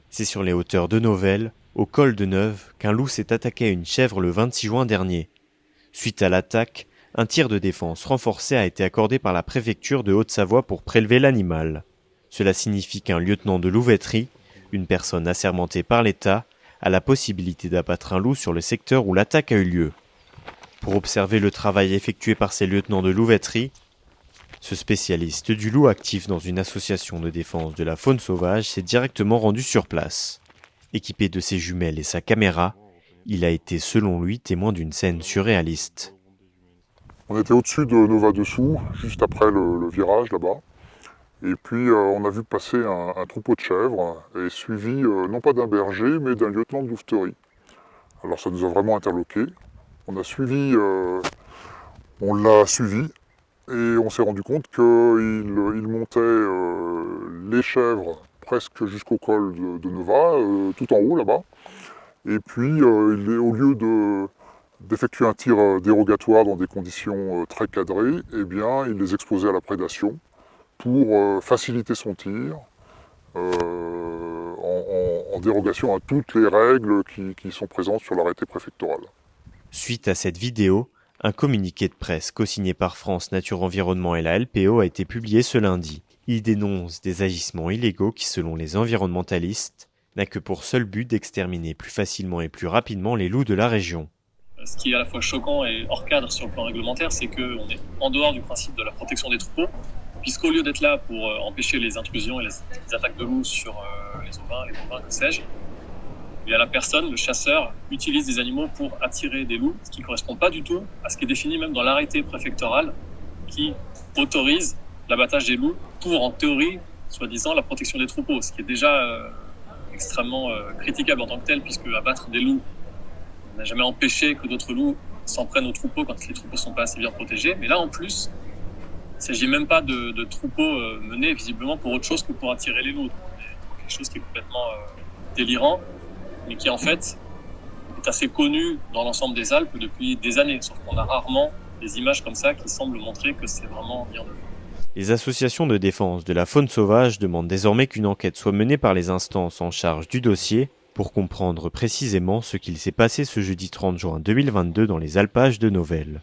C'est sur les hauteurs de Novelle, au col de Neuve, qu'un loup s'est attaqué à une chèvre le 26 juin dernier. Suite à l'attaque, un tir de défense renforcé a été accordé par la préfecture de Haute-Savoie pour prélever l'animal. Cela signifie qu'un lieutenant de louveterie, une personne assermentée par l'État, a la possibilité d'abattre un loup sur le secteur où l'attaque a eu lieu. Pour observer le travail effectué par ces lieutenants de louveterie, ce spécialiste du loup actif dans une association de défense de la faune sauvage s'est directement rendu sur place. Équipé de ses jumelles et sa caméra, il a été, selon lui, témoin d'une scène surréaliste. On était au-dessus de Nova-Dessous, juste après le virage là-bas. Et puis on a vu passer un troupeau de chèvres, et suivi non pas d'un berger, mais d'un lieutenant de louveterie. Alors ça nous a vraiment interloqués. On l'a suivi, et on s'est rendu compte qu'il montait les chèvres presque jusqu'au col de Nova, tout en haut là-bas. Et puis au lieu d'effectuer un tir dérogatoire dans des conditions très cadrées, eh bien, il les exposait à la prédation pour faciliter son tir, en dérogation à toutes les règles qui sont présentes sur l'arrêté préfectoral. Suite à cette vidéo, un communiqué de presse co-signé par France Nature Environnement et la LPO a été publié ce lundi. Il dénonce des agissements illégaux qui, selon les environnementalistes, n'a que pour seul but d'exterminer plus facilement et plus rapidement les loups de la région. Ce qui est à la fois choquant et hors cadre sur le plan réglementaire, c'est qu'on est en dehors du principe de la protection des troupeaux, puisqu'au lieu d'être là pour empêcher les intrusions et les attaques de loups sur les ovins, les bovins, que sais-je, la personne, le chasseur, utilise des animaux pour attirer des loups, ce qui ne correspond pas du tout à ce qui est défini même dans l'arrêté préfectoral qui autorise l'abattage des loups pour, en théorie, soi-disant, la protection des troupeaux, ce qui est déjà extrêmement critiquable en tant que tel, puisque abattre des loups n'a jamais empêché que d'autres loups s'en prennent aux troupeaux quand les troupeaux ne sont pas assez bien protégés. Mais là, en plus, il ne s'agit même pas de troupeaux menés visiblement pour autre chose que pour attirer les loups. Donc, quelque chose qui est complètement délirant, mais qui en fait est assez connu dans l'ensemble des Alpes depuis des années. Sauf qu'on a rarement des images comme ça qui semblent montrer que c'est vraiment mis en œuvre. Les associations de défense de la faune sauvage demandent désormais qu'une enquête soit menée par les instances en charge du dossier pour comprendre précisément ce qu'il s'est passé ce jeudi 30 juin 2022 dans les alpages de Novelle.